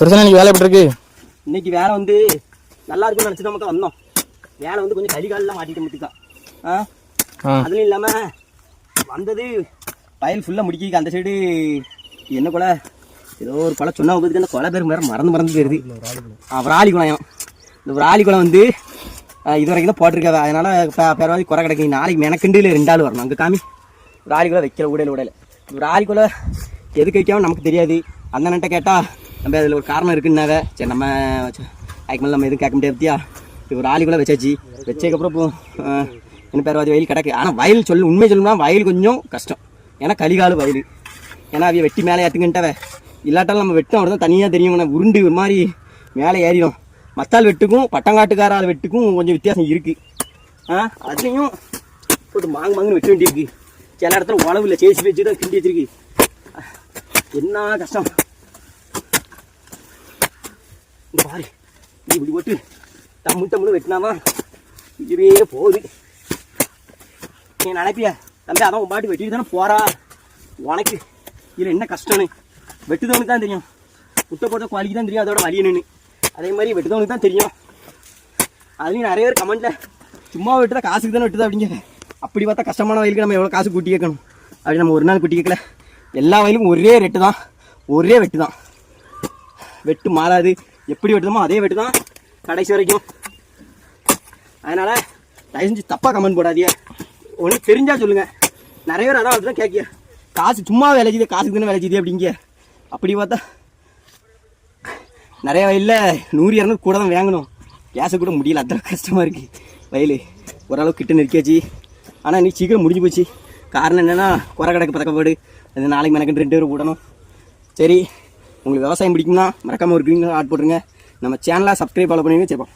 சரிசனா இன்னைக்கு வேலை எப்படி இருக்கு? இன்னைக்கு வேலை வந்து நல்லா இருக்கும்னு நினச்சி தான் மட்டும் வந்தோம். வேலை வந்து கொஞ்சம் கலிகாலெலாம் மாட்டிட்டு மட்டும் அதுவும் இல்லாமல் வந்தது வயல் ஃபுல்லாக முடிக்க அந்த சைடு என்ன கொலை ஏதோ ஒரு கொலை சொன்ன போதுக்கு அந்த கொலை பேர் வேறு மறந்து போயிருது. விராலி குளம். இந்த விராலி குளம் வந்து இது வரைக்கும் தான் போட்டிருக்காது. அதனால் பேரவாதி குறை கிடைக்கும். நாளைக்கு மெனக்கண்டு இல்லை 2 ஆள் வரணும். அங்கே காமி விராலி குளம் வைக்கல உடையில விராலி குளம் எதுக்கு வைக்காமல் நமக்கு தெரியாது. அந்த நட்டை கேட்டால் நம்ம அதில் ஒரு காரணம் இருக்குன்னாவே சரி நம்ம அதுக்கு மேலே நம்ம எதுவும் கேட்க முடியாது பற்றியா. இப்போ விராலி குளம் வச்சாச்சு. வச்சதுக்கப்புறம் இப்போ என்ன பேரவாதி வயல் கிடக்கு. ஆனால் வயல் உண்மை சொல்லணும்னா வயல் கொஞ்சம் கஷ்டம். ஏன்னா கலிகால வயல். ஏன்னா அவைய வெட்டி மேலே ஏற்றுக்கிட்டவே இல்லாட்டாலும் நம்ம வெட்டும் அவர் தான் தனியாக தெரியும். உருண்டு ஒரு மாதிரி மேலே ஏறிடும். மத்தால் வெட்டுக்கும் பட்டங்காட்டுக்கார வெட்டுக்கும் கொஞ்சம் வித்தியாசம் இருக்குது. அதுலேயும் போட்டு மாங்குன்னு வெட்ட வேண்டியிருக்கு. சில இடத்துல உழவு இல்லை சேசி வச்சு தான் கிண்டி வச்சிருக்கு. என்ன கஷ்டம் இந்த பாரு. இப்படி போட்டு தம்மு வெட்டினாதான் இதுவே போகுது. நீ நினைப்பியா தம்பி அதான் உன் பாட்டு வெட்டிட்டு தானே போறா. உனக்கு இதில் என்ன கஷ்டம்னு வெட்டுதவனுக்கு தான் தெரியும். முட்டை போட்ட குவாலிக்கு தான் தெரியும் அதோட வலி என்னன்னு. அதே மாதிரி வெட்டுதவனுக்கு தான் தெரியும். அதுலேயும் நிறைய பேர் கமெண்ட்டில் சும்மா வெட்டுதான் காசுக்கு தானே வெட்டுதா அப்படிங்க. அப்படி பார்த்தா கஷ்டமான வயலுக்கு நம்ம எவ்வளோ காசு கூட்டி கேட்கணும். அப்படி நம்ம ஒரு நாள் கூட்டி கேட்கல. எல்லா வயலுக்கும் ஒரே ரேட்டு தான், ஒரே வெட்டு தான். வெட்டு மாறாது. எப்படி வெட்டுதமோ அதே வெட்டு தான் கடைசி வரைக்கும். அதனால் தயவு செஞ்சு தப்பாக கமெண்ட் போடாதீங்க. ஒன்று தெரிஞ்சால் சொல்லுங்கள். நிறைய பேர் அதான் தான் கேட்க காசு சும்மா விளைச்சிது காசுக்கு தானே விளைச்சிது அப்படிங்க. அப்படி பார்த்தா நிறைய வயலில் 100-200 கூட தான் வாங்கணும். கேஸை கூட முடியல. அதான் கஷ்டமாக இருக்குது. வயல் ஓரளவு கிட்ட நெருக்கியாச்சு. ஆனால் இன்னைக்கு சீக்கிரம் முடிஞ்சு போச்சு. காரணம் என்னென்னா குறை கிடக்கு பதக்கப்பாடு. அது நாளைக்கு மெனக்கு 2 பேர் போடணும். சரி உங்களுக்கு விவசாயம் பிடிக்கும்னா மறக்காமல் ஒரு க்ரீன் ஆட் போட்டுருங்க. நம்ம சேனலை சப்ஸ்கிரைப் ஃபாலோ பண்ணுவீங்க. சரிப்பா.